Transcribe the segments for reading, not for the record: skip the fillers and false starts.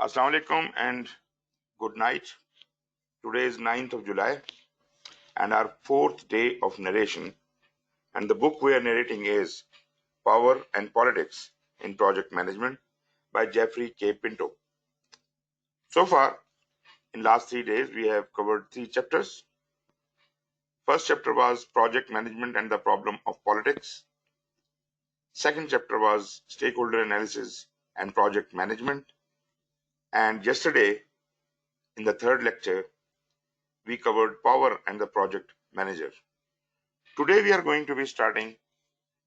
Assalamu alaikum and good night. Today is 9th of July and our fourth day of narration. And the book we are narrating is Power and Politics in Project Management by Jeffrey K. Pinto. So far, in last 3 days, we have covered 3 chapters. First chapter was Project Management and the Problem of Politics. Second chapter was Stakeholder Analysis and Project Management. And yesterday, in the third lecture, we covered Power and the Project Manager. Today we are going to be starting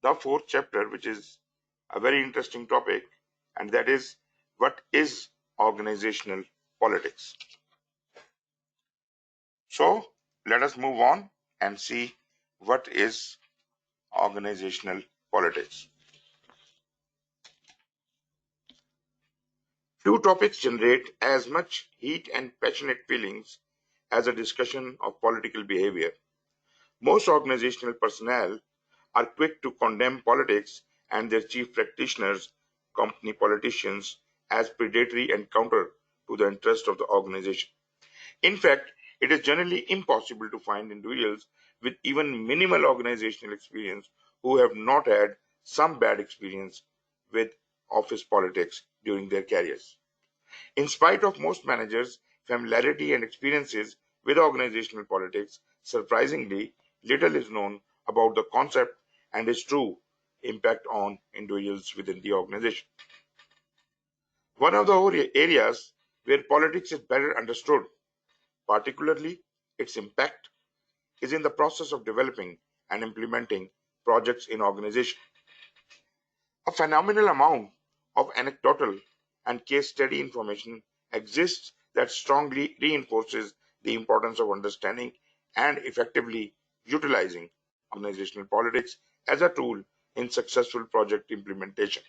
the fourth chapter, which is a very interesting topic, and that is what is organizational politics. So let us move on and see what is organizational politics. Few topics generate as much heat and passionate feelings as a discussion of political behavior. Most organizational personnel are quick to condemn politics and their chief practitioners, company politicians, as predatory and counter to the interest of the organization. In fact, it is generally impossible to find individuals with even minimal organizational experience who have not had some bad experience with office politics during their careers. In spite of most managers' familiarity and experiences with organizational politics, surprisingly, little is known about the concept and its true impact on individuals within the organization. One of the areas where politics is better understood, particularly its impact, is in the process of developing and implementing projects in organization. A phenomenal amount of anecdotal and case study information exists that strongly reinforces the importance of understanding and effectively utilizing organizational politics as a tool in successful project implementation.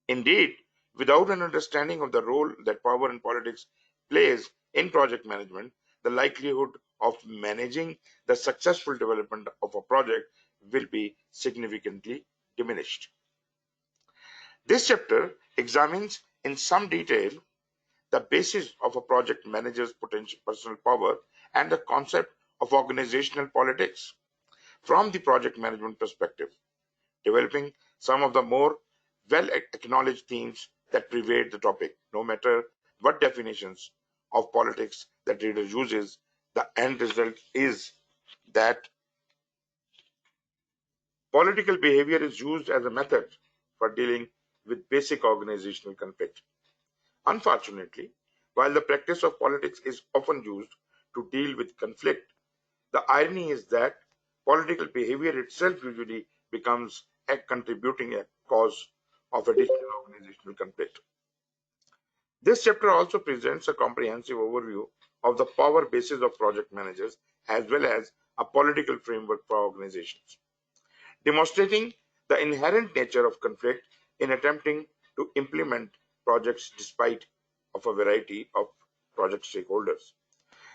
Indeed, without an understanding of the role that power and politics plays in project management, the likelihood of managing the successful development of a project will be significantly diminished. This chapter examines in some detail the basis of a project manager's potential personal power and the concept of organizational politics from the project management perspective, developing some of the more well acknowledged themes that pervade the topic. No matter what definitions of politics that reader uses, the end result is that political behavior is used as a method for dealing with basic organizational conflict. Unfortunately, while the practice of politics is often used to deal with conflict, the irony is that political behavior itself usually becomes a contributing cause of additional organizational conflict. This chapter also presents a comprehensive overview of the power basis of project managers as well as a political framework for organizations, demonstrating the inherent nature of conflict in attempting to implement projects despite of a variety of project stakeholders.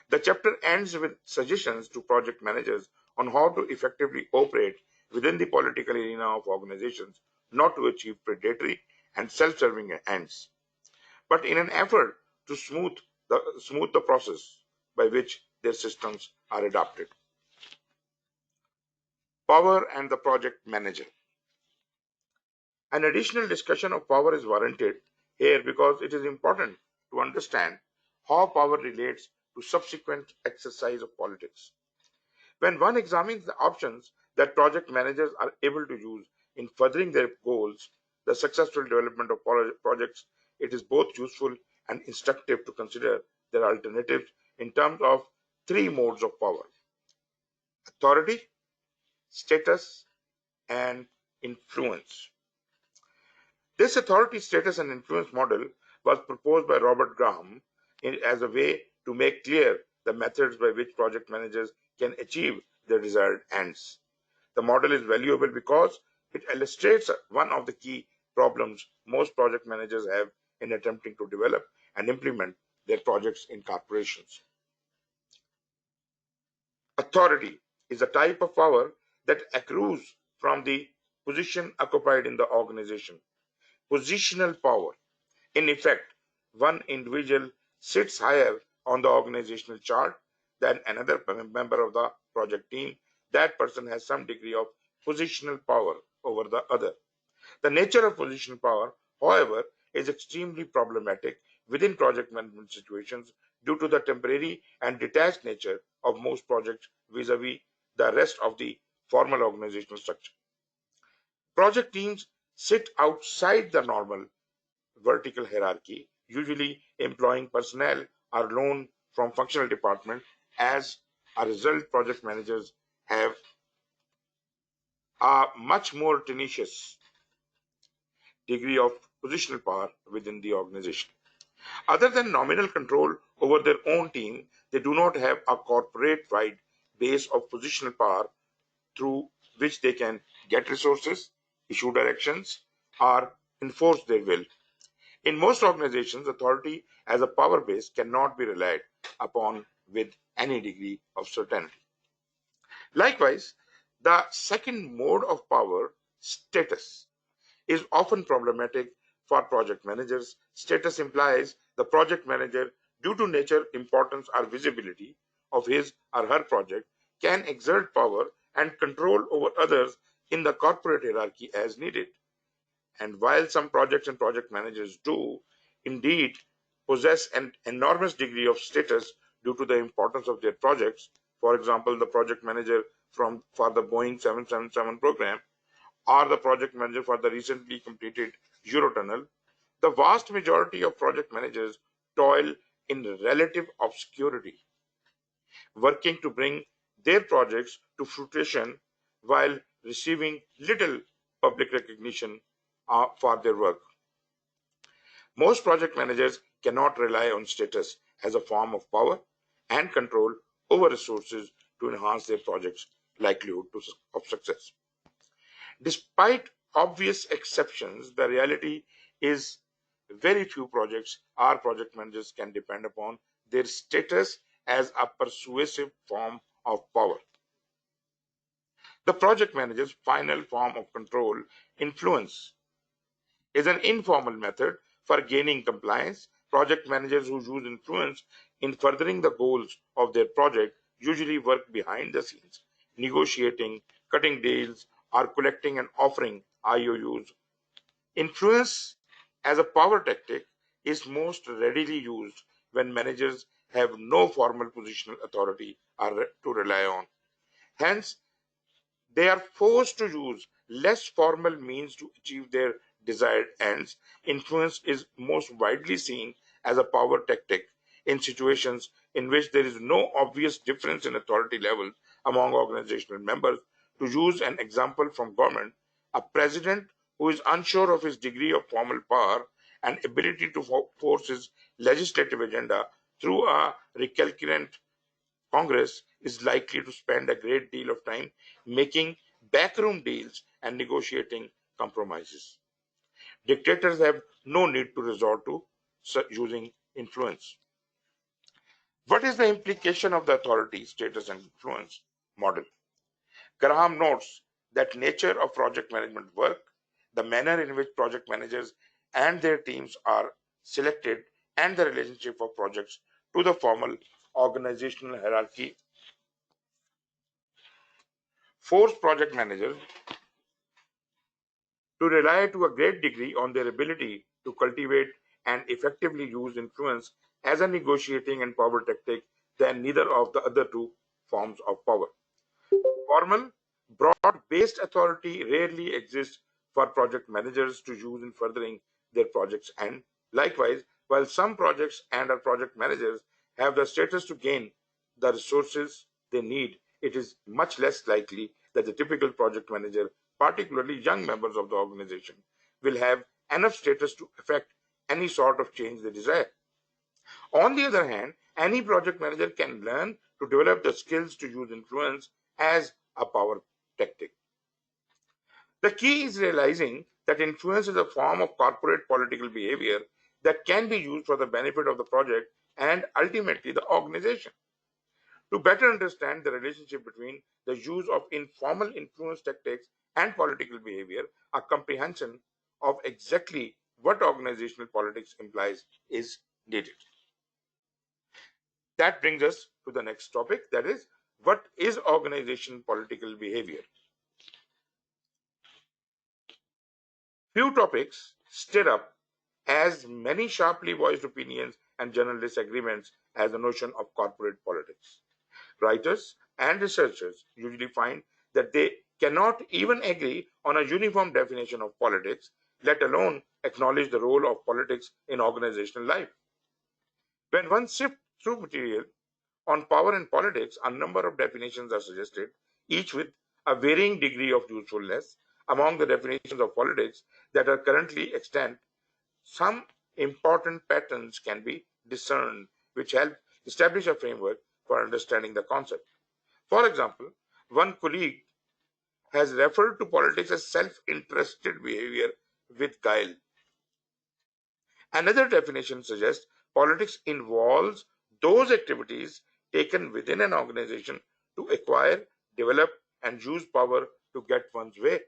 The chapter ends with suggestions to project managers on how to effectively operate within the political arena of organizations, not to achieve predatory and self-serving ends, but in an effort to smooth the process by which their systems are adopted. Power and the project manager. An additional discussion of power is warranted here because it is important to understand how power relates to subsequent exercise of politics. When one examines the options that project managers are able to use in furthering their goals, the successful development of projects, it is both useful and instructive to consider their alternatives in terms of 3 modes of power: authority, status, and influence. This authority, status, and influence model was proposed by Robert Graham as a way to make clear the methods by which project managers can achieve their desired ends. The model is valuable because it illustrates one of the key problems most project managers have in attempting to develop and implement their projects in corporations. Authority is a type of power that accrues from the position occupied in the organization. Positional power, in effect, one individual sits higher on the organizational chart than another member of the project team, that person has some degree of positional power over the other. The nature of positional power, however, is extremely problematic within project management situations due to the temporary and detached nature of most projects vis-a-vis the rest of the formal organizational structure. Project teams sit outside the normal vertical hierarchy, usually employing personnel are loaned from functional department. As a result, project managers have a much more tenacious degree of positional power within the organization. Other than nominal control over their own team, they do not have a corporate wide base of positional power through which they can get resources, issue directions, or enforce their will. In most organizations, authority as a power base cannot be relied upon with any degree of certainty. Likewise, the second mode of power, status, is often problematic for project managers. Status implies the project manager, due to nature, importance, or visibility of his or her project, can exert power and control over others in the corporate hierarchy as needed. And while some projects and project managers do indeed possess an enormous degree of status due to the importance of their projects, for example, the project manager for the Boeing 777 program or the project manager for the recently completed Eurotunnel, the vast majority of project managers toil in relative obscurity, working to bring their projects to fruition while receiving little public recognition for their work. Most project managers cannot rely on status as a form of power and control over resources to enhance their project's likelihood of success. Despite obvious exceptions, the reality is very few projects or project managers can depend upon their status as a persuasive form of power. The project manager's final form of control, influence, is an informal method for gaining compliance. Project managers who use influence in furthering the goals of their project usually work behind the scenes, negotiating, cutting deals, or collecting and offering IOUs. Influence as a power tactic is most readily used when managers have no formal positional authority to rely on. Hence, they are forced to use less formal means to achieve their desired ends. Influence is most widely seen as a power tactic in situations in which there is no obvious difference in authority levels among organizational members. To use an example from government, a president who is unsure of his degree of formal power and ability to force his legislative agenda through a recalcitrant Congress is likely to spend a great deal of time making backroom deals and negotiating compromises. Dictators have no need to resort to using influence. What is the implication of the authority, status, and influence model? Graham notes that nature of project management work, the manner in which project managers and their teams are selected, and the relationship of projects to the formal organizational hierarchy force project managers to rely to a great degree on their ability to cultivate and effectively use influence as a negotiating and power tactic than neither of the other two forms of power. Formal, broad based authority rarely exists for project managers to use in furthering their projects, and likewise, while some projects and our project managers have the status to gain the resources they need, it is much less likely that the typical project manager, particularly young members of the organization, will have enough status to effect any sort of change they desire. On the other hand, any project manager can learn to develop the skills to use influence as a power tactic. The key is realizing that influence is a form of corporate political behavior that can be used for the benefit of the project and ultimately the organization. To better understand the relationship between the use of informal influence tactics and political behavior, a comprehension of exactly what organizational politics implies is needed. That brings us to the next topic, that is, what is organization political behavior? Few topics stir up as many sharply voiced opinions and general disagreements as the notion of corporate politics. Writers and researchers usually find that they cannot even agree on a uniform definition of politics, let alone acknowledge the role of politics in organizational life. When one sifts through material on power and politics, a number of definitions are suggested, each with a varying degree of usefulness. Among the definitions of politics that are currently extant, some important patterns can be discerned which help establish a framework for understanding the concept. For example, one colleague has referred to politics as self interested behavior with guile. Another definition suggests politics involves those activities taken within an organization to acquire, develop, and use power to get one's way.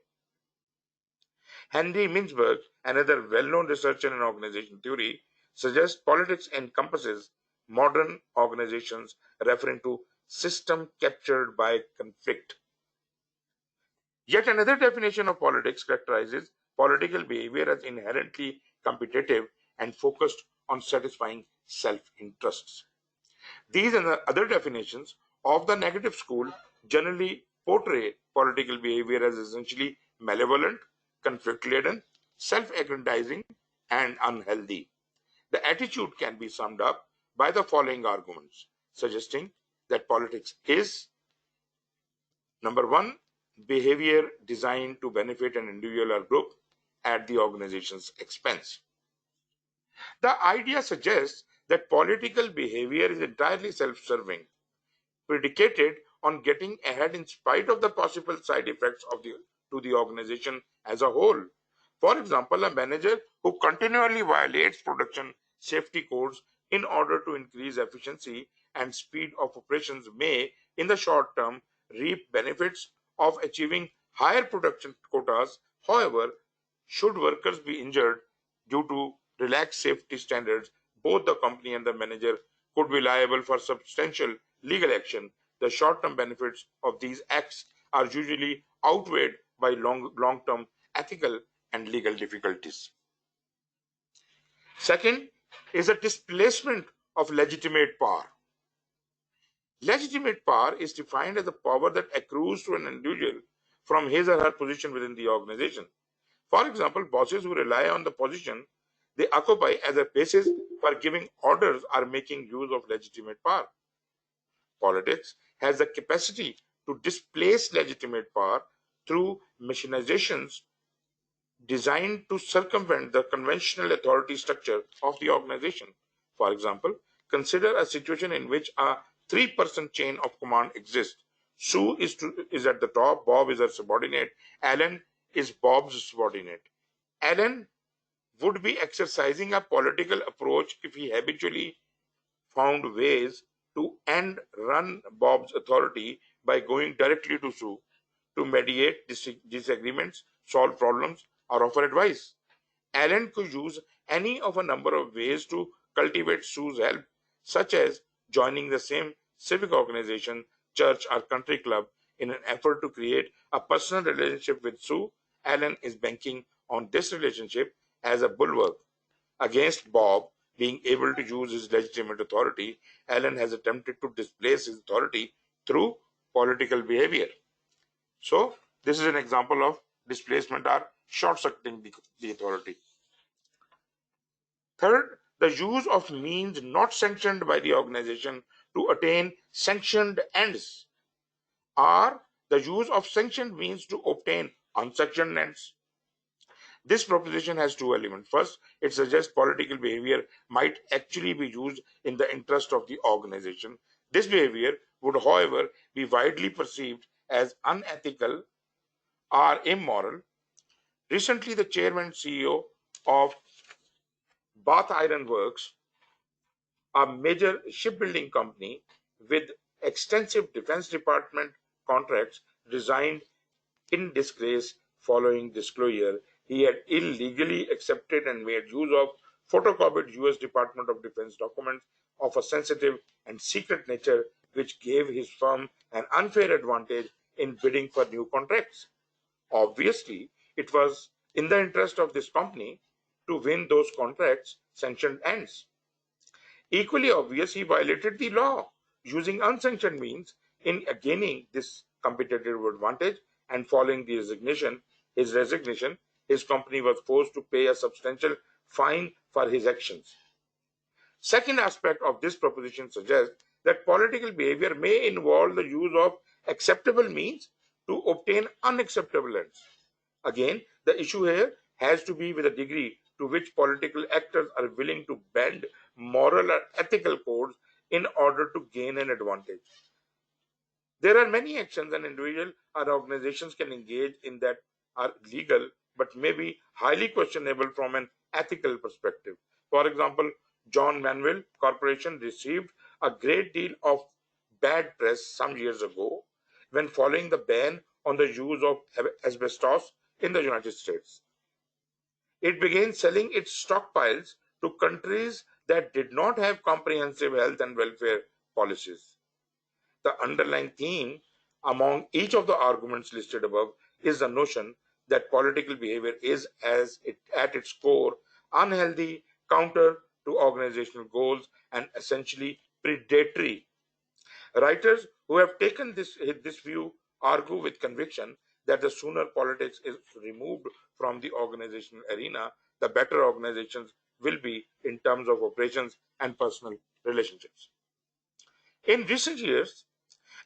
Henry Mintzberg, another well known researcher in organization theory, suggests politics encompasses modern organizations, referring to system captured by conflict. Yet another definition of politics characterizes political behavior as inherently competitive and focused on satisfying self interests. These and the other definitions of the negative school generally portray political behavior as essentially malevolent, conflict laden, self aggrandizing, and unhealthy. The attitude can be summed up by the following arguments, suggesting that politics is number one, behavior designed to benefit an individual or group at the organization's expense. The idea suggests that political behavior is entirely self serving, predicated on getting ahead in spite of the possible side effects to the organization as a whole. For example, a manager who continually violates production safety codes in order to increase efficiency and speed of operations may, in the short term, reap benefits of achieving higher production quotas. However, should workers be injured due to relaxed safety standards, both the company and the manager could be liable for substantial legal action. The short term benefits of these acts are usually outweighed by long term ethical and legal difficulties. Second is a displacement of legitimate power. Legitimate power is defined as the power that accrues to an individual from his or her position within the organization. For example, bosses who rely on the position they occupy as a basis for giving orders are making use of legitimate power. Politics has the capacity to displace legitimate power through machinizations designed to circumvent the conventional authority structure of the organization. For example, consider a situation in which a three-person chain of command exists. Sue is at the top, Bob is her subordinate, Alan is Bob's subordinate. Alan would be exercising a political approach if he habitually found ways to end run Bob's authority by going directly to Sue to mediate disagreements, solve problems, or offer advice. Alan could use any of a number of ways to cultivate Sue's help, such as joining the same civic organization, church, or country club in an effort to create a personal relationship with Sue. Alan is banking on this relationship as a bulwark against Bob being able to use his legitimate authority. Alan has attempted to displace his authority through political behavior. So, this is an example of displacement or short circuiting the authority. Third, the use of means not sanctioned by the organization to attain sanctioned ends, or the use of sanctioned means to obtain unsanctioned ends. This proposition has two elements. First, it suggests political behavior might actually be used in the interest of the organization. This behavior would, however, be widely perceived as unethical or immoral. Recently, the chairman and CEO of Bath Iron Works, a major shipbuilding company with extensive Defense Department contracts, resigned in disgrace following disclosure he had illegally accepted and made use of photocopied US Department of Defense documents of a sensitive and secret nature, which gave his firm an unfair advantage in bidding for new contracts. Obviously, it was in the interest of this company to win those contracts sanctioned ends. Equally obvious, he violated the law using unsanctioned means in gaining this competitive advantage, and following his resignation, his company was forced to pay a substantial fine for his actions. Second aspect of this proposition suggests that political behavior may involve the use of acceptable means to obtain unacceptable ends. Again, the issue here has to be with the degree to which political actors are willing to bend moral or ethical codes in order to gain an advantage. There are many actions an individual or organizations can engage in that are legal but may be highly questionable from an ethical perspective. For example, John Manuel Corporation received a great deal of bad press some years ago when following the ban on the use of asbestos in the United States. It began selling its stockpiles to countries that did not have comprehensive health and welfare policies. The underlying theme among each of the arguments listed above is the notion that political behavior is, at its core, unhealthy, counter to organizational goals, and essentially predatory. Writers who have taken this view argue with conviction that the sooner politics is removed from the organizational arena, the better organizations will be in terms of operations and personal relationships. In recent years,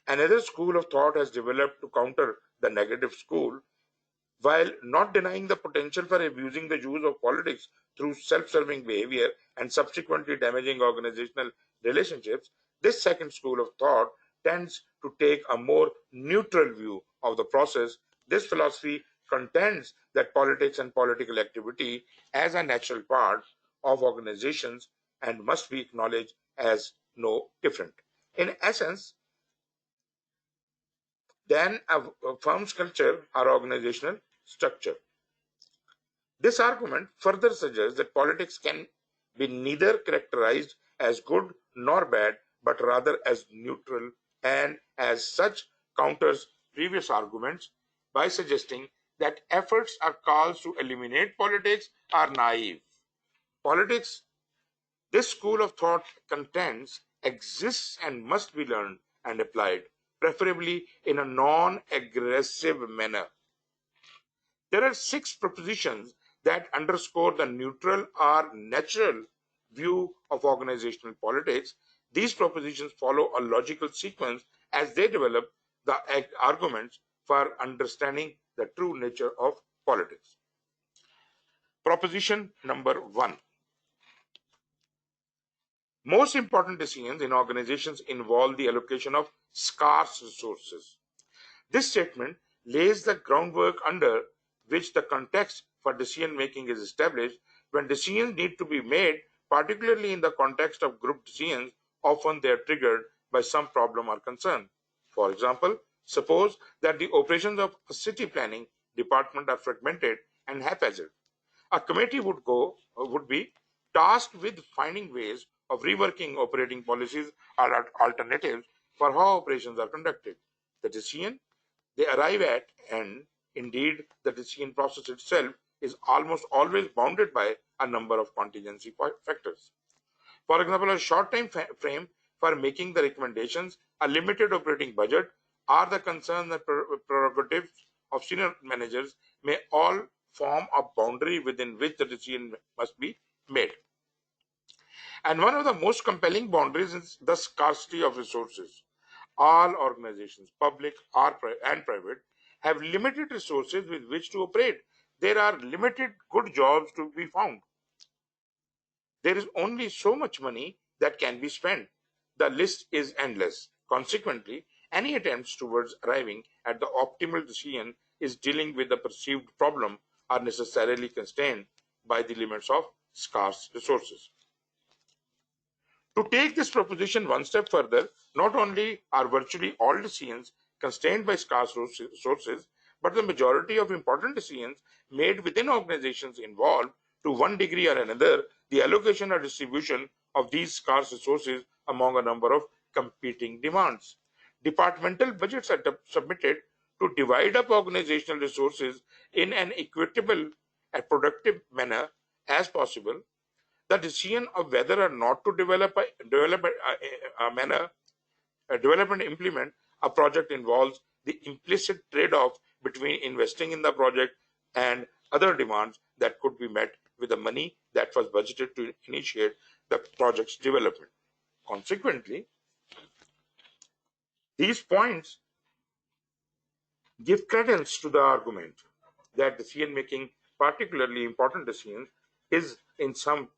another school of thought has developed to counter the negative school. While not denying the potential for abusing the use of politics through self-serving behavior and subsequently damaging organizational relationships, this second school of thought tends to take a more neutral view of the process. This philosophy contends that politics and political activity as a natural part of organizations and must be acknowledged as no different, in essence, than a firm's culture or organizational structure. This argument further suggests that politics can be neither characterized as good nor bad, but rather as neutral, and as such counters previous arguments by suggesting that efforts or calls to eliminate politics are naive. Politics, this school of thought contends, exists and must be learned and applied, preferably in a non-aggressive manner. There are 6 propositions that underscore the neutral or natural view of organizational politics. These propositions follow a logical sequence as they develop the arguments for understanding the true nature of politics. Proposition number 1. Most important decisions in organizations involve the allocation of scarce resources. This statement lays the groundwork under which the context for decision making is established. When decisions need to be made, particularly in the context of group decisions, often they are triggered by some problem or concern. For example, suppose that the operations of a city planning department are fragmented and haphazard. A committee would be tasked with finding ways of reworking operating policies or alternatives for how operations are conducted. The decision they arrive at, and indeed the decision process itself, is almost always bounded by a number of contingency factors. For example, a short time frame for making the recommendations, a limited operating budget, or the concerns and prerogatives of senior managers may all form a boundary within which the decision must be made. And one of the most compelling boundaries is the scarcity of resources. All organizations, public and private, have limited resources with which to operate. There are limited good jobs to be found. There is only so much money that can be spent. The list is endless. Consequently, any attempts towards arriving at the optimal decision is dealing with the perceived problem are necessarily constrained by the limits of scarce resources. To take this proposition one step further, not only are virtually all decisions constrained by scarce resources, but the majority of important decisions made within organizations involve to one degree or another the allocation or distribution of these scarce resources among a number of competing demands. Departmental budgets are submitted to divide up organizational resources in an equitable and productive manner as possible. The decision of whether or not to develop and implement a project involves the implicit trade-off between investing in the project and other demands that could be met with the money that was budgeted to initiate the project's development. Consequently, these points give credence to the argument that decision making, particularly important decisions, is in some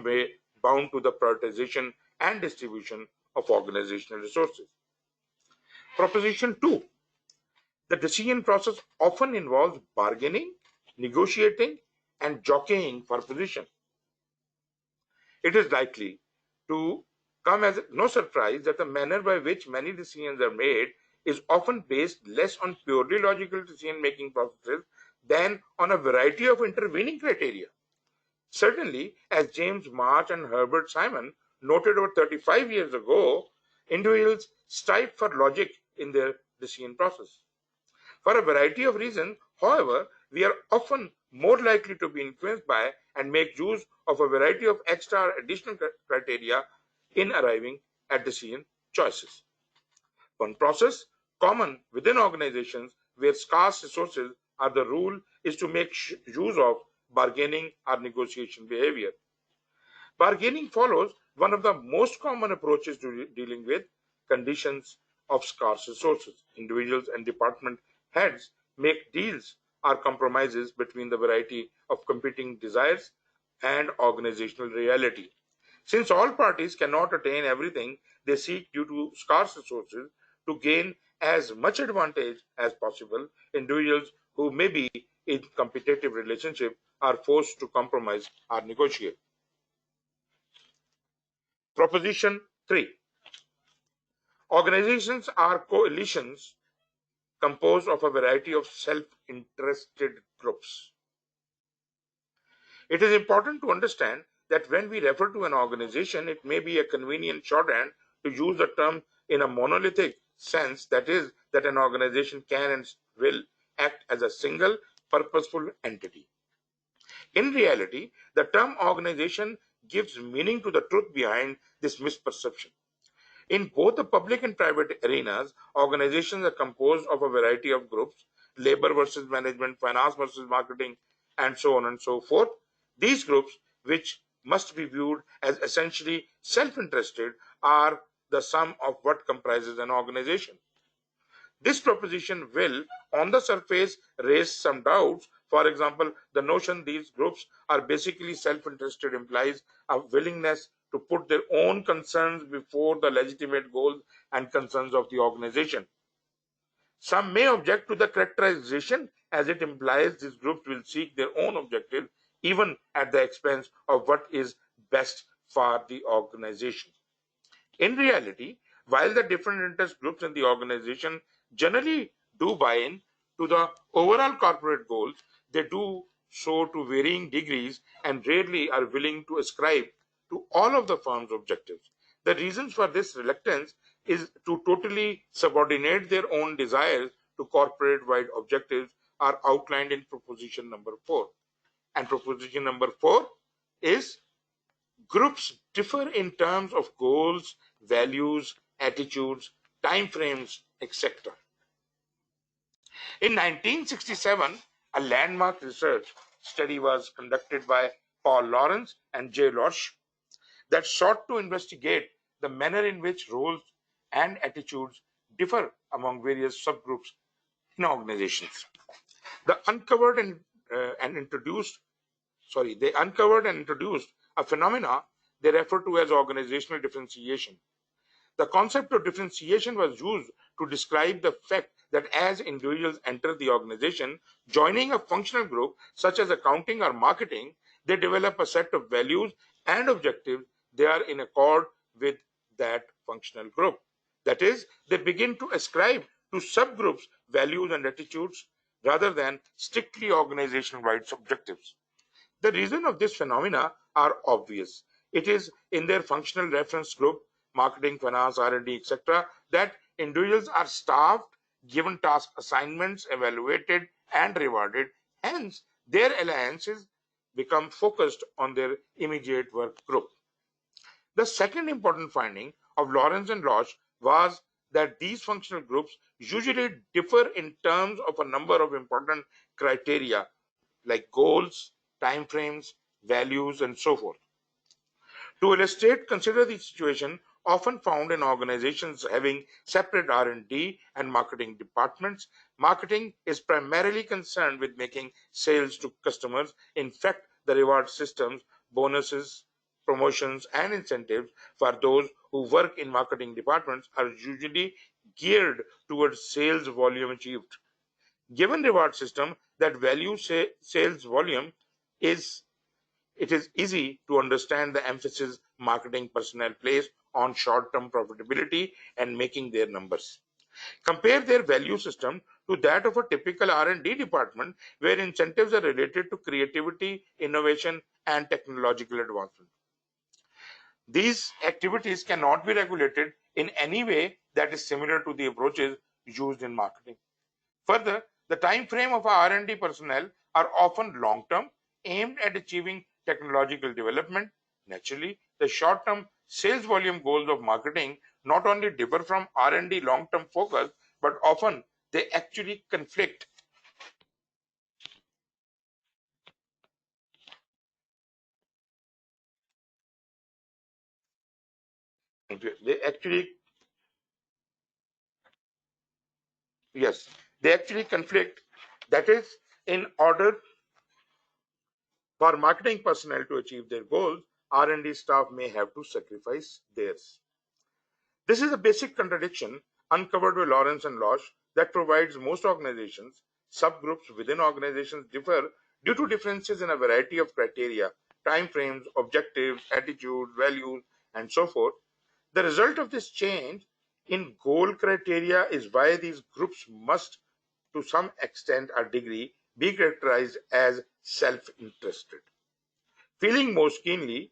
way bound to the prioritization and distribution of organizational resources. Proposition 2. The decision process often involves bargaining, negotiating, and jockeying for position. It is likely to come as no surprise that the manner by which many decisions are made is often based less on purely logical decision-making processes than on a variety of intervening criteria. Certainly, as James March and Herbert Simon noted over 35 years ago, individuals strive for logic in their decision process. For a variety of reasons, however, we are often more likely to be influenced by and make use of a variety of extra or additional criteria in arriving at decision choices. One process common within organizations where scarce resources are the rule is to make use of bargaining or negotiation behavior. Bargaining follows one of the most common approaches to dealing with conditions of scarce resources. Individuals and department heads make deals or compromises between the variety of competing desires and organizational reality. Since all parties cannot attain everything they seek due to scarce resources, to gain as much advantage as possible, individuals who may be in competitive relationship are forced to compromise or negotiate. Proposition 3. Organizations are coalitions composed of a variety of self-interested groups. It is important to understand that when we refer to an organization, it may be a convenient shorthand to use the term in a monolithic sense, that is, that an organization can and will act as a single purposeful entity. In reality, the term organization gives meaning to the truth behind this misperception. In both the public and private arenas, organizations are composed of a variety of groups: labor versus management, finance versus marketing, and so on and so forth. These groups, which must be viewed as essentially self-interested, are the sum of what comprises an organization. This proposition will, on the surface, raise some doubts. For example, the notion these groups are basically self-interested implies a willingness to put their own concerns before the legitimate goals and concerns of the organization. Some may object to the characterization, as it implies these groups will seek their own objectives even at the expense of what is best for the organization. In reality, while the different interest groups in the organization generally do buy in to the overall corporate goals, they do so to varying degrees and rarely are willing to ascribe to all of the firm's objectives. The reasons for this reluctance is to totally subordinate their own desires to corporate-wide objectives are outlined in proposition number 4. And proposition number 4 is groups differ in terms of goals, values, attitudes, time frames, etc. In 1967, a landmark research study was conducted by Paul Lawrence and J. Losch that sought to investigate the manner in which roles and attitudes differ among various subgroups in organizations. They uncovered and introduced a phenomena they refer to as organizational differentiation. The concept of differentiation was used to describe the fact that as individuals enter the organization, joining a functional group such as accounting or marketing, they develop a set of values and objectives they are in accord with that functional group. That is, they begin to ascribe to subgroups values and attitudes rather than strictly organization-wide objectives. The reason of this phenomena are obvious. It is in their functional reference group, marketing, finance, R&D, etc., that individuals are staffed, given task assignments, evaluated, and rewarded. Hence, their alliances become focused on their immediate work group. The second important finding of Lawrence and Losch was that these functional groups usually differ in terms of a number of important criteria like goals, timeframes, values, and so forth. To illustrate, consider the situation often found in organizations having separate R&D and marketing departments. Marketing is primarily concerned with making sales to customers. In fact, the reward systems, bonuses, promotions, and incentives for those who work in marketing departments are usually geared towards sales volume achieved. Given reward system that value sales volume, is it is easy to understand the emphasis marketing personnel place on short-term profitability and making their numbers. Compare their value system to that of a typical R&D department where incentives are related to creativity, innovation, and technological advancement. These activities cannot be regulated in any way that is similar to the approaches used in marketing. Further, the time frame of our R&D personnel are often long-term, aimed at achieving technological development. Naturally, the short-term sales volume goals of marketing not only differ from R&D long-term focus, but often they actually conflict. They actually, yes, they actually conflict. That is, in order for marketing personnel to achieve their goals, R&D staff may have to sacrifice theirs. This is a basic contradiction uncovered by Lawrence and Losch that provides most organizations. Subgroups within organizations differ due to differences in a variety of criteria, timeframes, objectives, attitude, values, and so forth. The result of this change in goal criteria is why these groups must, to some extent or degree, be characterized as self-interested. Feeling most keenly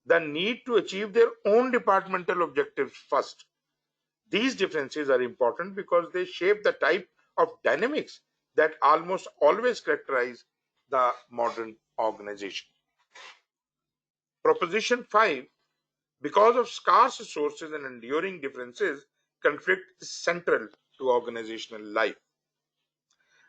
the need to achieve their own departmental objectives first. These differences are important because they shape the type of dynamics that almost always characterize the modern organization. Proposition 5, because of scarce resources and enduring differences, conflict is central to organizational life.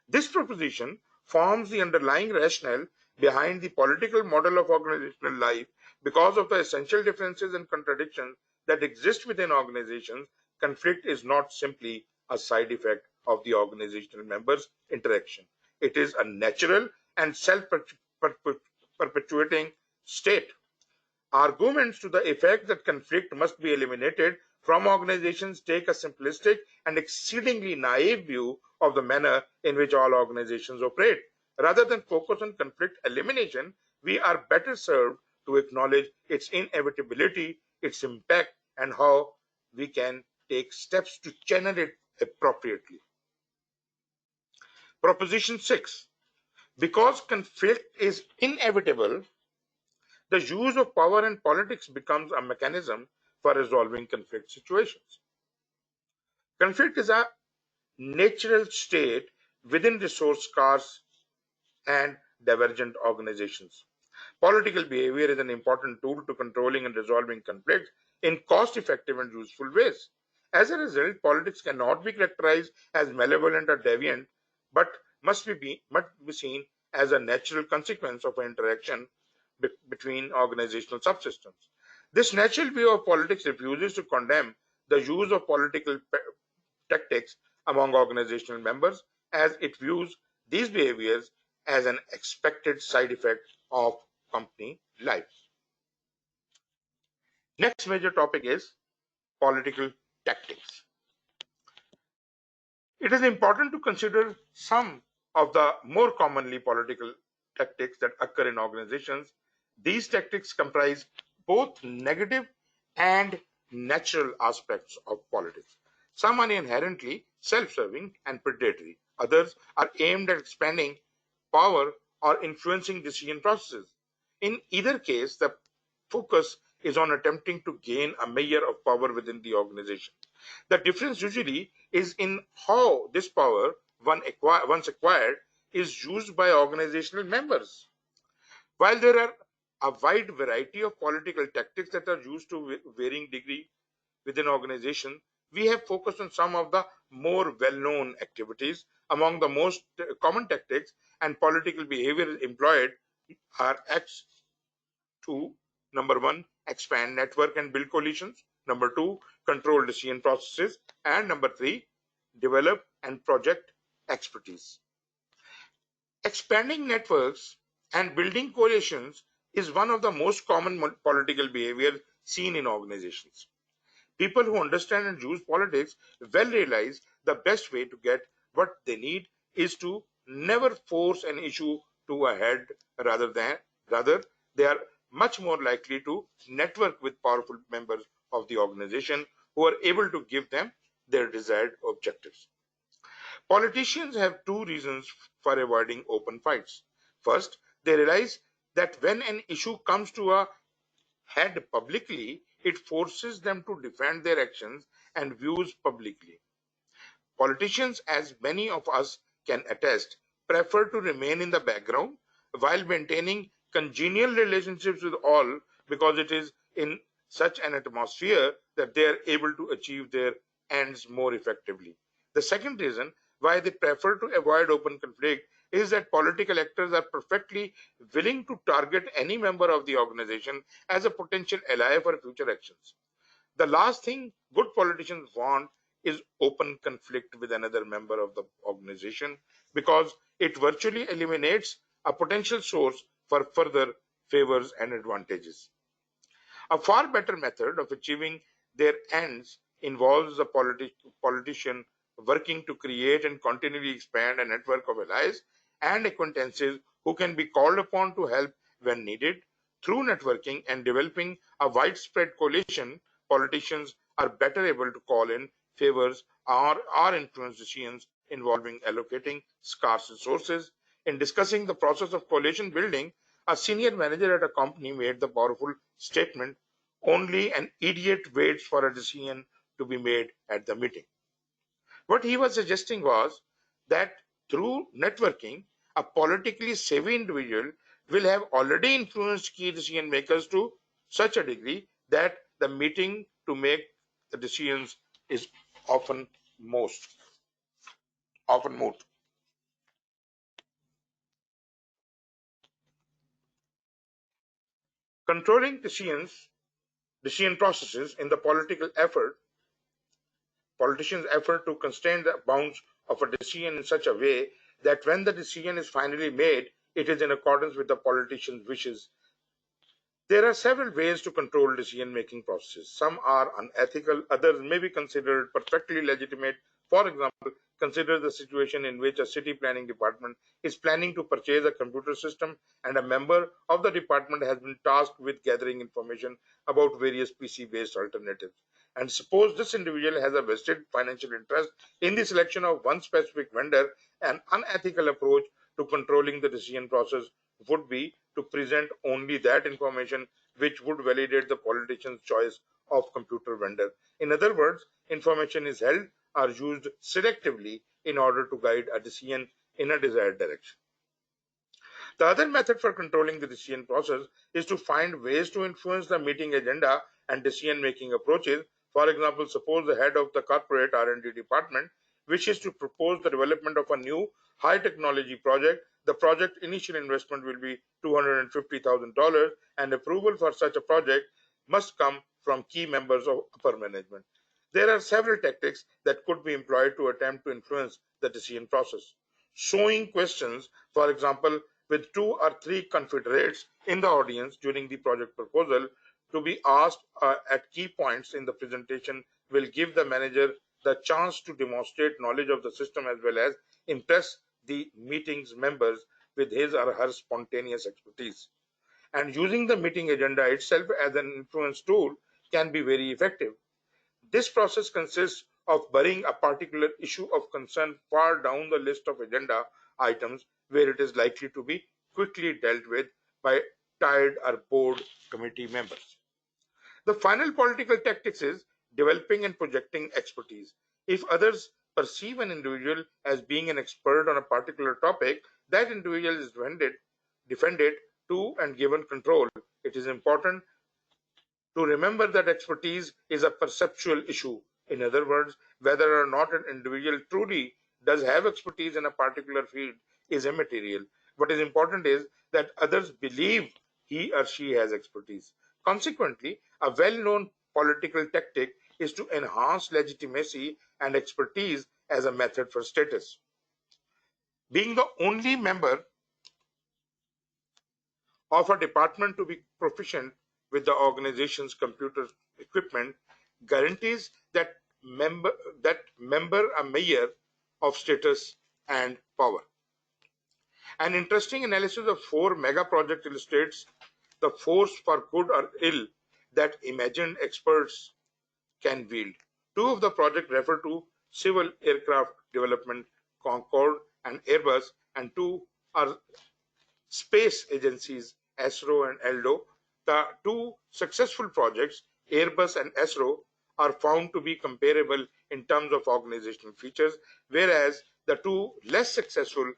This proposition forms the underlying rationale behind the political model of organizational life. Because of the essential differences and contradictions that exist within organizations, conflict is not simply a side effect of the organizational members' interaction. It is a natural and self-perpetuating state. Arguments to the effect that conflict must be eliminated from organizations take a simplistic and exceedingly naive view of the manner in which all organizations operate. Rather than focus on conflict elimination, we are better served to acknowledge its inevitability, its impact, and how we can take steps to channel it appropriately. Proposition 6. Because conflict is inevitable, the use of power and politics becomes a mechanism for resolving conflict situations. Conflict is a natural state within resource scarce and divergent organizations. Political behavior is an important tool to controlling and resolving conflicts in cost-effective and useful ways. As a result, politics cannot be characterized as malevolent or deviant, but must be seen as a natural consequence of an interaction between organizational subsystems. This natural view of politics refuses to condemn the use of political tactics among organizational members, as it views these behaviors as an expected side effect of company life. Next major topic is political tactics. It is important to consider some of the more commonly political tactics that occur in organizations. These tactics comprise both negative and natural aspects of politics. Some are inherently self-serving and predatory. Others are aimed at expanding power or influencing decision processes. In either case, the focus is on attempting to gain a measure of power within the organization. The difference usually is in how this power, once acquired, is used by organizational members. While there are a wide variety of political tactics that are used to varying degree within organization, we have focused on some of the more well-known activities. Among the most common tactics and political behavior employed are X to number one, expand network and build coalitions. Number two, control decision processes. And number three, develop and project expertise. Expanding networks and building coalitions is one of the most common political behavior seen in organizations. People who understand and use politics well realize the best way to get what they need is to never force an issue to a head rather they are much more likely to network with powerful members of the organization who are able to give them their desired objectives. Politicians have two reasons for avoiding open fights. First, they realize that when an issue comes to a head publicly, it forces them to defend their actions and views publicly. Politicians, as many of us can attest, prefer to remain in the background while maintaining congenial relationships with all because it is in such an atmosphere that they are able to achieve their ends more effectively. The second reason why they prefer to avoid open conflict is that political actors are perfectly willing to target any member of the organization as a potential ally for future actions. The last thing good politicians want is open conflict with another member of the organization because it virtually eliminates a potential source for further favors and advantages. A far better method of achieving their ends involves the politician working to create and continually expand a network of allies and acquaintances who can be called upon to help when needed. Through networking and developing a widespread coalition, politicians are better able to call in favors or influence decisions involving allocating scarce resources. In discussing the process of coalition building, a senior manager at a company made the powerful statement, only an idiot waits for a decision to be made at the meeting. What he was suggesting was that through networking, a politically savvy individual will have already influenced key decision makers to such a degree that the meeting to make the decisions is often most often moot. Controlling decision processes in the politicians' effort to constrain the bounds of a decision in such a way that when the decision is finally made, it is in accordance with the politician's wishes. There are several ways to control decision-making processes. Some are unethical, others may be considered perfectly legitimate. For example, consider the situation in which a city planning department is planning to purchase a computer system and a member of the department has been tasked with gathering information about various PC-based alternatives. And suppose this individual has a vested financial interest in the selection of one specific vendor, an unethical approach to controlling the decision process would be to present only that information which would validate the politician's choice of computer vendor. In other words, information is held or used selectively in order to guide a decision in a desired direction. The other method for controlling the decision process is to find ways to influence the meeting agenda and decision-making approaches. For example, suppose the head of the corporate R&D department wishes to propose the development of a new high technology project. The project initial investment will be $250,000 and approval for such a project must come from key members of upper management. There are several tactics that could be employed to attempt to influence the decision process. Showing questions, for example, with two or three confederates in the audience during the project proposal to be asked at key points in the presentation will give the manager the chance to demonstrate knowledge of the system as well as impress the meeting's members with his or her spontaneous expertise. And using the meeting agenda itself as an influence tool can be very effective. This process consists of burying a particular issue of concern far down the list of agenda items where it is likely to be quickly dealt with by tired or bored committee members. The final political tactics is developing and projecting expertise. If others perceive an individual as being an expert on a particular topic, that individual is defended to and given control. It is important to remember that expertise is a perceptual issue. In other words, whether or not an individual truly does have expertise in a particular field is immaterial. What is important is that others believe he or she has expertise. Consequently, a well known political tactic is to enhance legitimacy and expertise as a method for status. Being the only member of a department to be proficient with the organization's computer equipment guarantees member member a measure of status and power. An interesting analysis of 4 mega projects illustrates the force for good or ill that imagined experts can wield. 2 of the projects refer to civil aircraft development, Concorde and Airbus, and 2 are space agencies, ASRO and ELDO. The 2 successful projects, Airbus and ASRO, are found to be comparable in terms of organizational features, whereas the 2 less successful,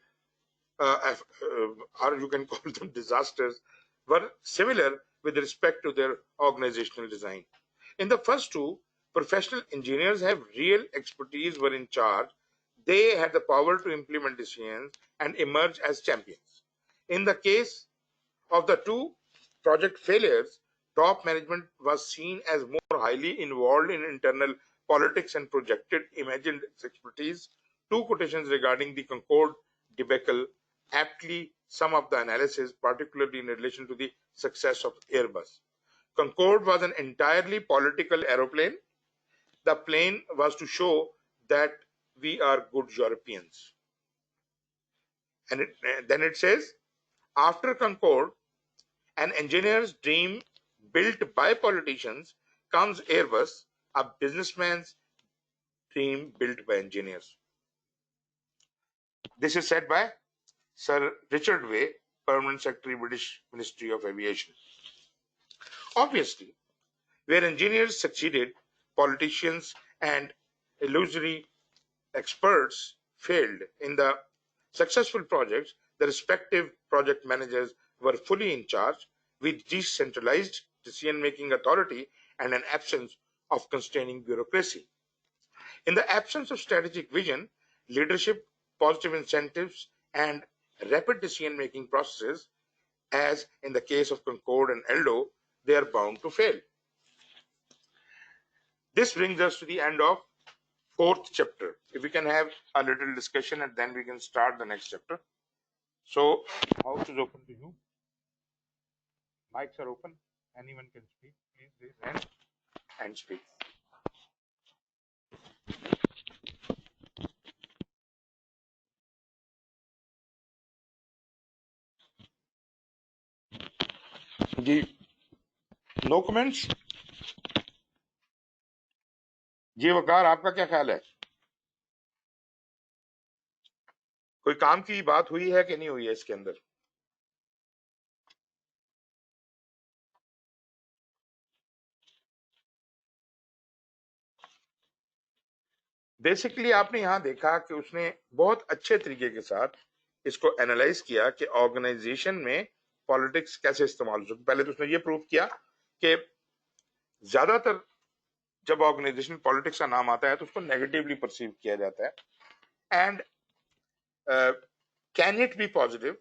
or you can call them disasters, were similar with respect to their organizational design. In the first 2, professional engineers have real expertise, were in charge. They had the power to implement decisions and emerge as champions. In the case of the 2 project failures, top management was seen as more highly involved in internal politics and projected imagined expertise. 2 quotations regarding the Concorde debacle aptly sum up the analysis, particularly in relation to the success of Airbus. Concorde was an entirely political aeroplane. The plane was to show that we are good Europeans. And then it says, after Concorde, an engineer's dream built by politicians, comes Airbus, a businessman's dream built by engineers. This is said by Sir Richard Way, Permanent Secretary, British Ministry of Aviation. Obviously, where engineers succeeded, politicians and illusory experts failed. In the successful projects, the respective project managers were fully in charge with decentralized decision-making authority and an absence of constraining bureaucracy. In the absence of strategic vision, leadership, positive incentives, and rapid decision-making processes, as in the case of Concorde and ELDO, they are bound to fail. This brings us to the end of 4th chapter. If we can have a little discussion and then we can start the next chapter. So, house is open to you. Mics are open. Anyone can speak. Please raise hand and speak. Ji, no comments? जी वकार, आपका क्या ख्याल है? कोई काम की बात हुई है कि नहीं हुई है इसके अंदर? बेसिकली आपने यहां देखा कि उसने बहुत अच्छे तरीके के साथ इसको एनालाइज किया कि ऑर्गेनाइजेशन में पॉलिटिक्स कैसे इस्तेमाल हो सकती। पहले तो उसने ये प्रूव किया कि ज्यादातर जब ऑर्गेनाइजेशन पॉलिटिक्स का नाम आता है तो उसको नेगेटिवली परसीव किया जाता है। And can it be positive?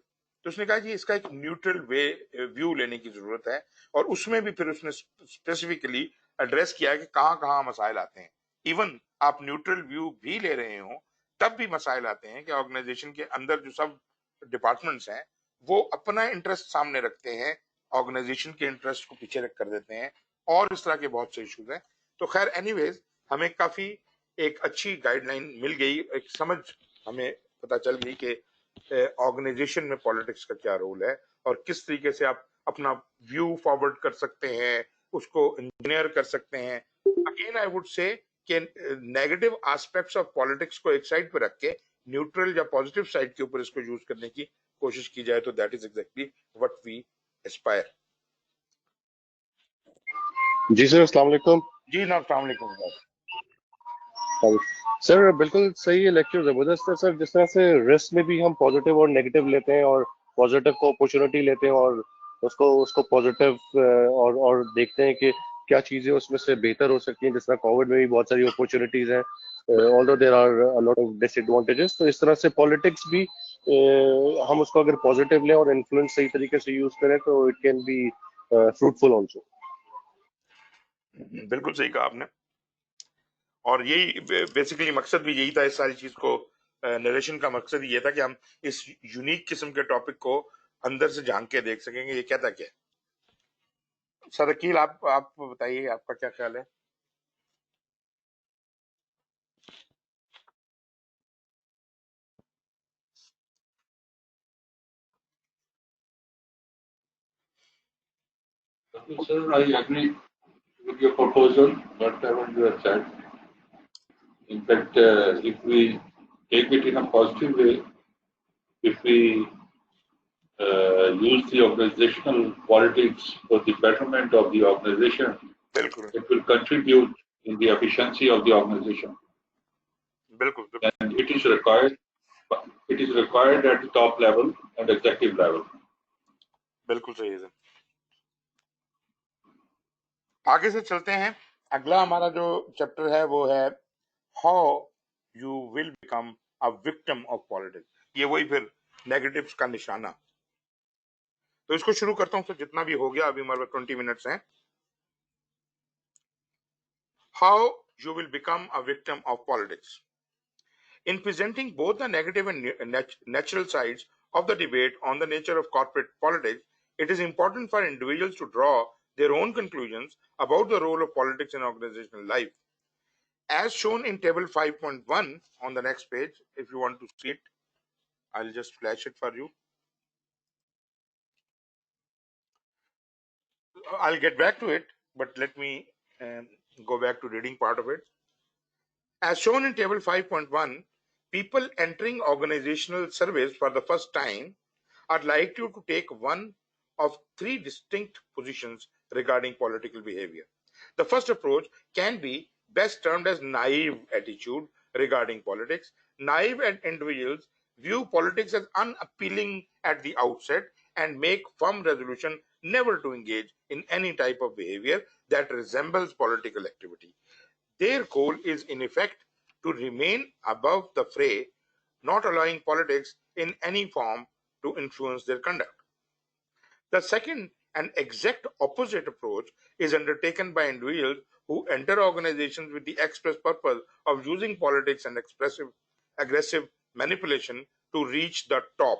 तो उसने कहा कि इसका एक न्यूट्रल व्यू लेने की जरूरत है, और उसमें भी फिर उसने स्पेसिफिकली एड्रेस किया कि कहाँ कहाँ मसाइल आते हैं। इवन आप न्यूट्रल व्यू भी ले रहे हो तब भी मसाइल आते हैं कि ऑर्गेनाइजेशन के अंदर जो सब डिपार्टमेंट्स हैं वो अपना इंटरेस्ट सामने रखते हैं, ऑर्गेनाइजेशन के इंटरेस्ट को पीछे रख कर देते हैं, और इस तरह के बहुत से इश्यूज हैं। तो खैर एनीवेज हमें काफी एक अच्छी गाइडलाइन मिल गई, एक समझ हमें पता चल गई कि ऑर्गेनाइजेशन में पॉलिटिक्स का क्या रोल है और किस तरीके से आप अपना व्यू फॉरवर्ड कर सकते हैं, उसको इंजीनियर कर सकते हैं। अगेन आई वुड से कि नेगेटिव एस्पेक्ट्स ऑफ पॉलिटिक्स को एक साइड पे रख के न्यूट्रल या पॉजिटिव साइड के ऊपर इसको यूज करने की कोशिश की जाए तो that is exactly what we aspire. जी सर, अस्सलाम वालेकुम। जी ना, अस्सलाम वालेकुम। सर बिल्कुल सही है, लेक्चर जबरदस्त है सर। जिस तरह से रिस्क में भी हम पॉजिटिव और नेगेटिव लेते हैं और पॉजिटिव को अपॉर्चुनिटी लेते हैं और उसको उसको पॉजिटिव और देखते हैं कि क्या चीजें उसमें से बेहतर हो सकती हैं। जिस तरह कोविड में भी बहुत सारी अपॉर्चुनिटीज हैं, although there are a lot of disadvantages. तो इस तरह से पॉलिटिक्स भी हम उसको अगर पॉजिटिव लें और इन्फ्लुएंस सही तरीके से यूज करें तो it can be fruitful also. बिल्कुल सही कहा आपने, और यही बेसिकली मकसद भी यही था इस सारी चीज को, नरेशन का मकसद ये था कि हम इस यूनिक किस्म के टॉपिक को अंदर से झांक के देख सकेंगे ये कहता क्या है। सर अकील, आप बताइए, आपका क्या ख्याल है? Sir, I agree with your proposal, whatever you have said. In fact, if we take it in a positive way, if we use the organizational politics for the betterment of the organization, बिल्कुल it will contribute in the efficiency of the organization. बिल्कुल And it is required. It is required at the top level and executive level. बिल्कुल सही है sir. आगे से चलते हैं। अगला हमारा जो चैप्टर है वो है how you will become a victim of politics. ये वही फिर नेगेटिव्स का निशाना। तो इसको शुरू करता हूं सर, जितना भी हो गया, अभी हमारे 20 मिनट्स हैं। How you will become a victim of politics. In presenting both the negative and natural sides of the debate on the nature of corporate politics, it is important for individuals to draw their own conclusions about the role of politics in organizational life. As shown in table 5.1 on the next page, if you want to see it, I'll just flash it for you. I'll get back to it, but let me go back to reading part of it. As shown in table 5.1, people entering organizational service for the first time are likely to take one of three distinct positions regarding political behavior. The first approach can be best termed as naive attitude regarding politics. Naive individuals view politics as unappealing at the outset and make firm resolution never to engage in any type of behavior that resembles political activity. Their goal is, in effect, to remain above the fray, not allowing politics in any form to influence their conduct. The second and exact opposite approach is undertaken by individuals who enter organizations with the express purpose of using politics and aggressive manipulation to reach the top.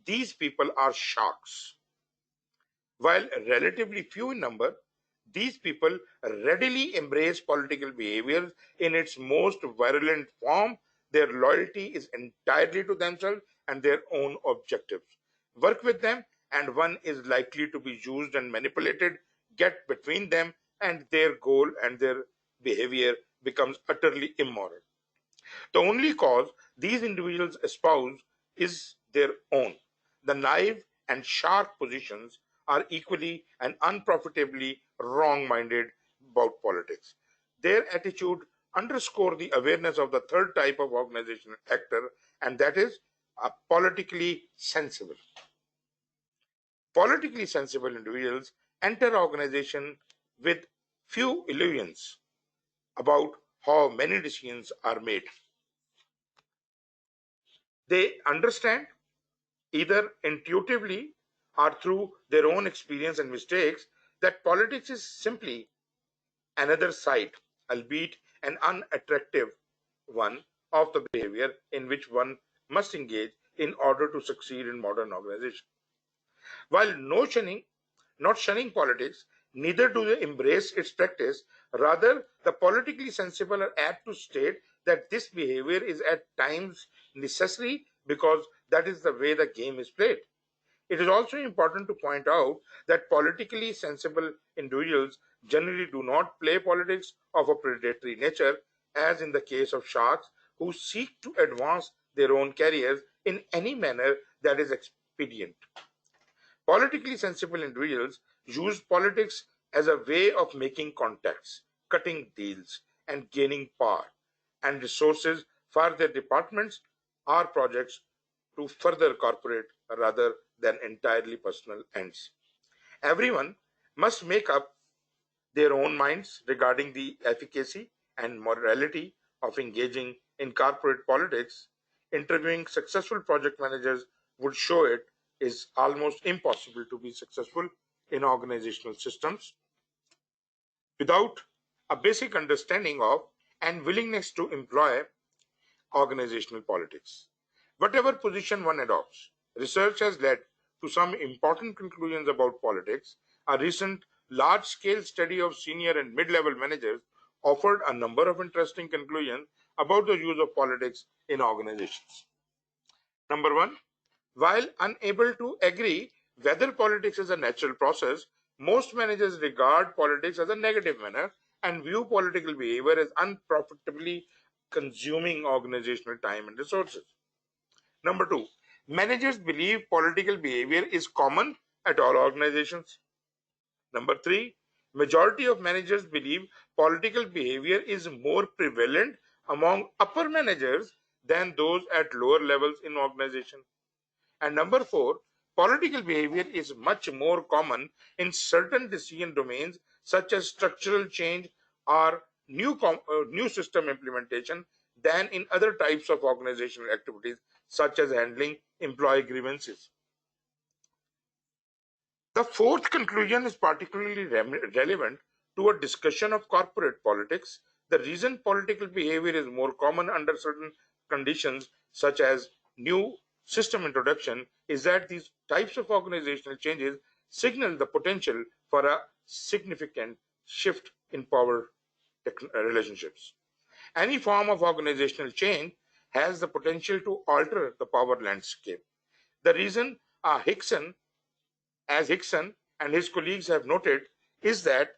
These people are sharks. While relatively few in number, these people readily embrace political behaviors in its most virulent form. Their loyalty is entirely to themselves and their own objectives. Work with them, and one is likely to be used and manipulated. Get between them, and their goal and their behavior becomes utterly immoral. The only cause these individuals espouse is their own. The naive and sharp positions are equally and unprofitably wrong minded about politics. Their attitude underscores the awareness of the third type of organizational actor, and that is a politically sensible. Politically sensible individuals enter organization with few illusions about how many decisions are made. They understand either intuitively or through their own experience and mistakes that politics is simply another side, albeit an unattractive one, of the behavior in which one must engage in order to succeed in modern organization. While not shunning politics, neither do they embrace its practice. Rather, the politically sensible are apt to state that this behavior is at times necessary because that is the way the game is played. It is also important to point out that politically sensible individuals generally do not play politics of a predatory nature, as in the case of sharks who seek to advance their own careers in any manner that is expedient. Politically sensible individuals use politics as a way of making contacts, cutting deals, and gaining power and resources for their departments or projects to further corporate rather than entirely personal ends. Everyone must make up their own minds regarding the efficacy and morality of engaging in corporate politics. Interviewing successful project managers would show it is almost impossible to be successful in organizational systems without a basic understanding of and willingness to employ organizational politics. Whatever position one adopts, research has led to some important conclusions about politics. A recent large scale study of senior and mid level managers offered a number of interesting conclusions about the use of politics in organizations. Number one, while unable to agree whether politics is a natural process, most managers regard politics as a negative manner and view political behavior as unprofitably consuming organizational time and resources. Number two, managers believe political behavior is common at all organizations. Number three, majority of managers believe political behavior is more prevalent among upper managers than those at lower levels in organization. And number four, political behavior is much more common in certain decision domains such as structural change or new system implementation than in other types of organizational activities such as handling employee grievances. The fourth conclusion is particularly relevant to a discussion of corporate politics. The reason political behavior is more common under certain conditions, such as new system introduction, is that these types of organizational changes signal the potential for a significant shift in power relationships. Any form of organizational change has the potential to alter the power landscape. The reason Hickson and his colleagues have noted, is that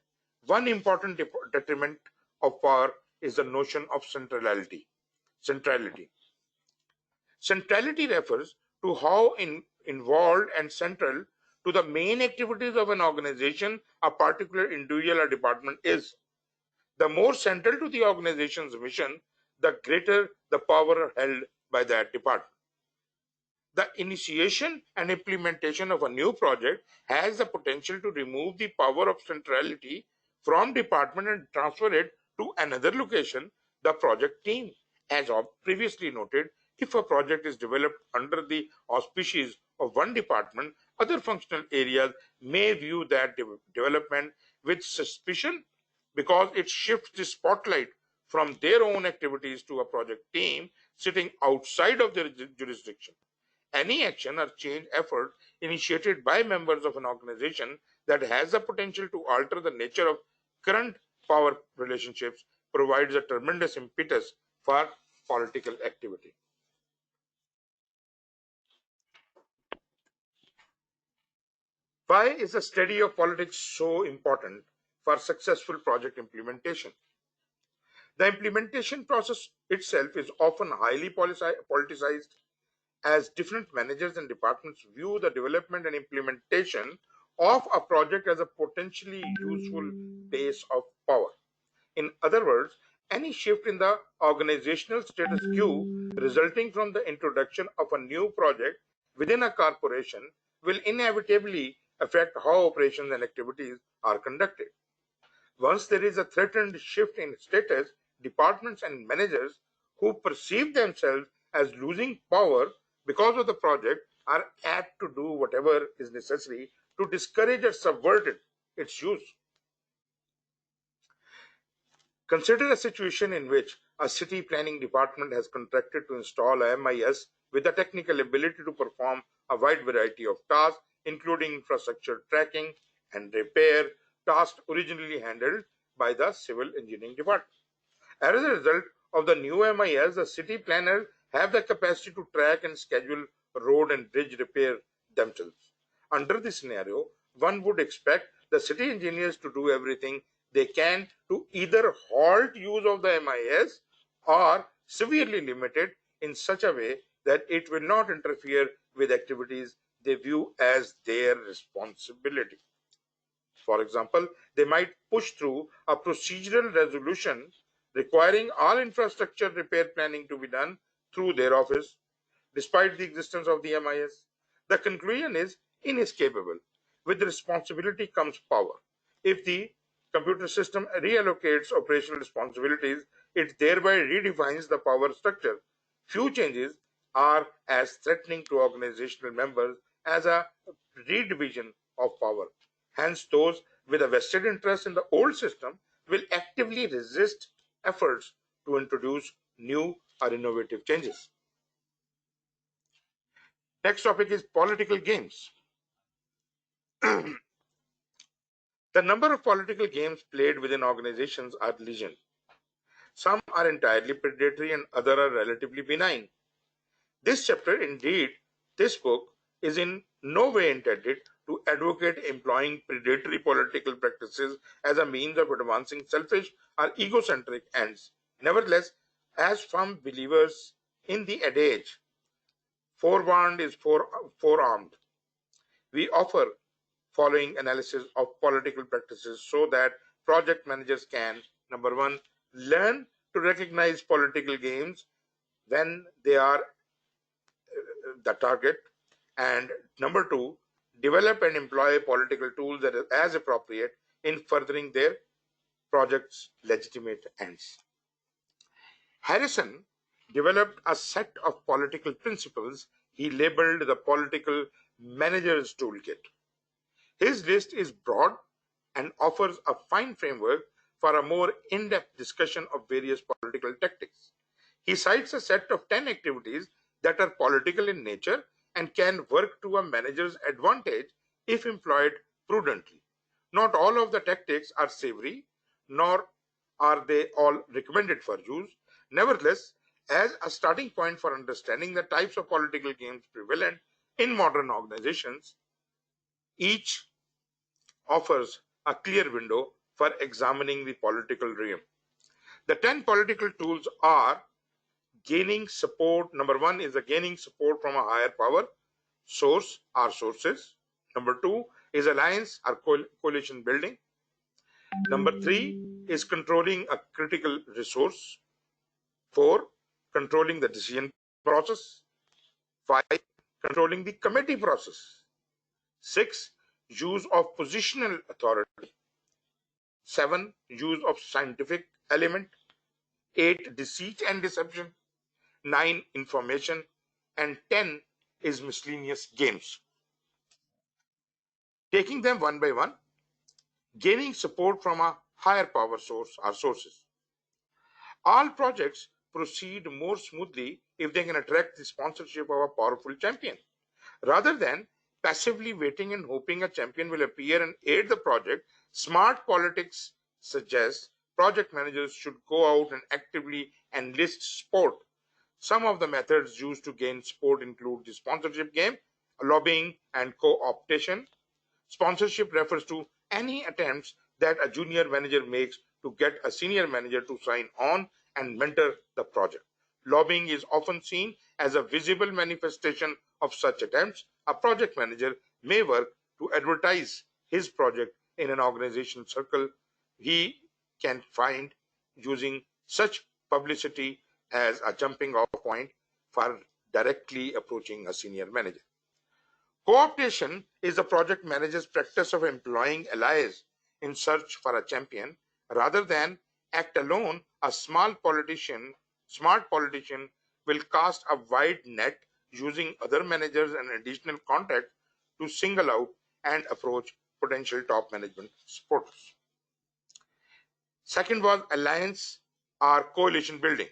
one important detriment of power is the notion of centrality. Centrality. Centrality refers to how involved and central to the main activities of an organization a particular individual or department is. The more central to the organization's mission, the greater the power held by that department. The initiation and implementation of a new project has the potential to remove the power of centrality from department and transfer it to another location, the project team. As previously noted, if a project is developed under the auspices of one department, other functional areas may view that development with suspicion because it shifts the spotlight from their own activities to a project team sitting outside of their jurisdiction. Any action or change effort initiated by members of an organization that has the potential to alter the nature of current power relationships provides a tremendous impetus for political activity. Why is the study of politics so important for successful project implementation? The implementation process itself is often highly politicized, as different managers and departments view the development and implementation of a project as a potentially useful base of power. In other words, any shift in the organizational status quo resulting from the introduction of a new project within a corporation will inevitably affect how operations and activities are conducted. Once there is a threatened shift in status, departments and managers who perceive themselves as losing power because of the project are apt to do whatever is necessary to discourage or subvert its use. Consider a situation in which a city planning department has contracted to install a MIS with the technical ability to perform a wide variety of tasks, including infrastructure tracking and repair, tasks originally handled by the civil engineering department. As a result of the new MIS, the city planners have the capacity to track and schedule road and bridge repair themselves. Under this scenario, one would expect the city engineers to do everything they can to either halt use of the MIS or severely limit it in such a way that it will not interfere with activities they view as their responsibility. For example, they might push through a procedural resolution requiring all infrastructure repair planning to be done through their office, despite the existence of the MIS. The conclusion is inescapable. With responsibility comes power. If the computer system reallocates operational responsibilities, it thereby redefines the power structure. Few changes are as threatening to organizational members as a redivision of power. Hence, those with a vested interest in the old system will actively resist efforts to introduce new or innovative changes. Next topic is political games. The number of political games played within organizations are legion. Some are entirely predatory and others are relatively benign. This chapter, indeed, this book, is in no way intended to advocate employing predatory political practices as a means of advancing selfish or egocentric ends. Nevertheless, as firm believers in the adage, forewarned is forearmed, we offer following analysis of political practices so that project managers can, number one, learn to recognize political games when they are the target, and number two, develop and employ political tools that are as appropriate in furthering their project's legitimate ends. Harrison developed a set of political principles he labeled the Political Manager's Toolkit. His list is broad and offers a fine framework for a more in-depth discussion of various political tactics. He cites a set of 10 activities that are political in nature and can work to a manager's advantage if employed prudently. Not all of the tactics are savory, nor are they all recommended for use. Nevertheless, as a starting point for understanding the types of political games prevalent in modern organizations, each offers a clear window for examining the political realm. The 10 political tools are gaining support. Number one is the gaining support from a higher power source or sources. Number two is alliance or coalition building. Number three is controlling a critical resource. Four, controlling the decision process. Five, controlling the committee process. Six, use of positional authority. Seven, use of scientific element. Eight, deceit and deception. 9, information, and 10 is miscellaneous games. Taking them one by one, gaining support from a higher power source or sources. All projects proceed more smoothly if they can attract the sponsorship of a powerful champion. Rather than passively waiting and hoping a champion will appear and aid the project, smart politics suggests project managers should go out and actively enlist support. Some of the methods used to gain support include the sponsorship game, lobbying, and co-optation. Sponsorship refers to any attempts that a junior manager makes to get a senior manager to sign on and mentor the project. Lobbying is often seen as a visible manifestation of such attempts. A project manager may work to advertise his project in an organization circle he can find, using such publicity as a jumping off point for directly approaching a senior manager. Co-optation is the project manager's practice of employing allies in search for a champion. Rather than act alone, a smart politician will cast a wide net using other managers and additional contacts to single out and approach potential top management supporters. Second was alliance or coalition building.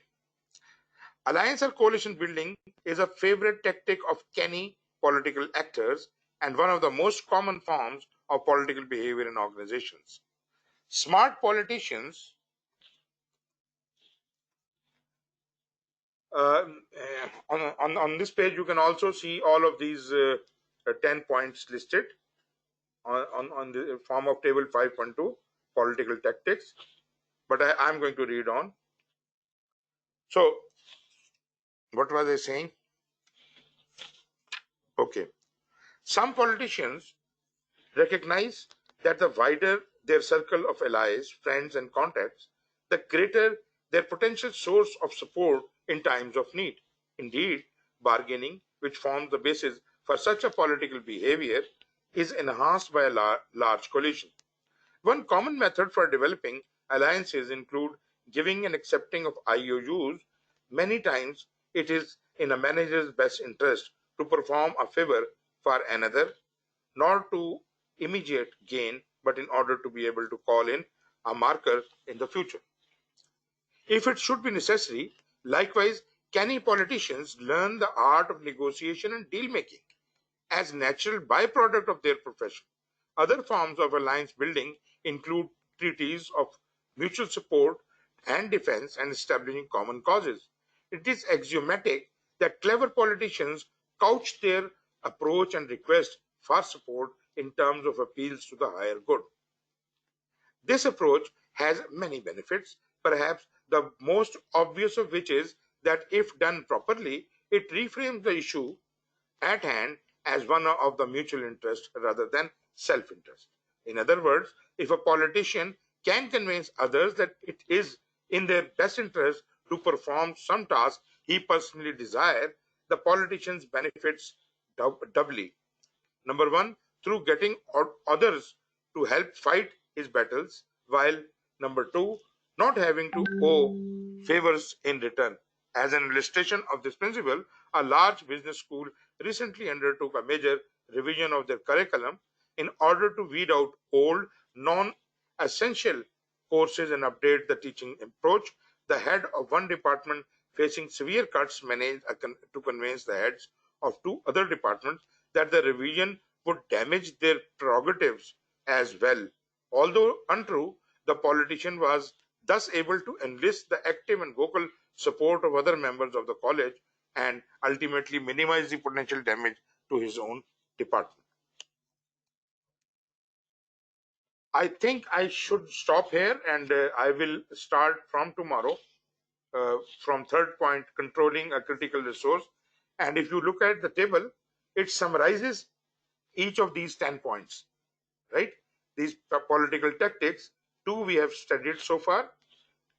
Alliance or coalition building is a favorite tactic of canny political actors and one of the most common forms of political behavior in organizations. Smart politicians on this page, you can also see all of these 10 points listed on the form of table 5.2, political tactics. But I'm going to read on. So, what was I saying? Okay. Some politicians recognize that the wider their circle of allies, friends, and contacts, the greater their potential source of support in times of need. Indeed, bargaining, which forms the basis for such a political behavior, is enhanced by a large coalition. One common method for developing alliances include giving and accepting of IOUs. Many times it is in a manager's best interest to perform a favor for another, not to immediate gain, but in order to be able to call in a marker in the future. If it should be necessary, likewise, canny politicians learn the art of negotiation and deal making as natural byproduct of their profession. Other forms of alliance building include treaties of mutual support and defense and establishing common causes. It is axiomatic that clever politicians couch their approach and request for support in terms of appeals to the higher good. This approach has many benefits, perhaps the most obvious of which is that if done properly, it reframes the issue at hand as one of the mutual interest rather than self interest. In other words, if a politician can convince others that it is in their best interest to perform some task he personally desires, the politician benefits doubly. Number one, through getting others to help fight his battles, while number two, not having to owe favors in return. As an illustration of this principle, a large business school recently undertook a major revision of their curriculum in order to weed out old, non essential courses and update the teaching approach. The head of one department facing severe cuts managed to convince the heads of two other departments that the revision would damage their prerogatives as well. Although untrue, the politician was thus able to enlist the active and vocal support of other members of the college and ultimately minimize the potential damage to his own department. I think I should stop here and I will start from tomorrow from third point, controlling a critical resource. And if you look at the table, it summarizes each of these 10 points, right? These political tactics, 2 we have studied so far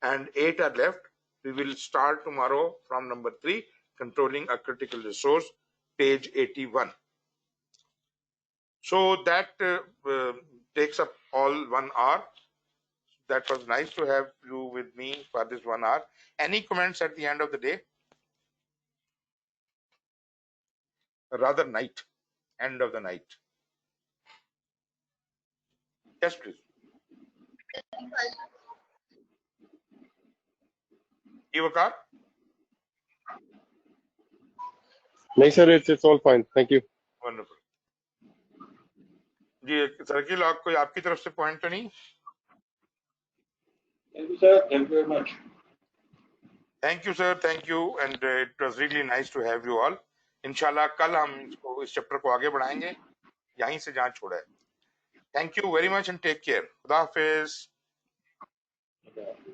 and 8 are left. We will start tomorrow from number 3, controlling a critical resource, page 81. So that takes up all 1 hour. That was nice to have you with me for this 1 hour. Any comments at the end of the day? Rather night, end of the night. Yes, please. Ivakar? नहीं sir, it's all fine. Thank you. Wonderful. जी circle कोई आपकी तरफ से point तो नहीं? Thank you, sir. Thank you very much. Thank you, sir. Thank you. And it was really nice to have you all. इंशाल्लाह कल हम इसको इस चैप्टर को आगे बढ़ाएंगे यहीं से जहाँ छोड़ा है. Thank you very much and take care. खुदा हाफिज. Okay.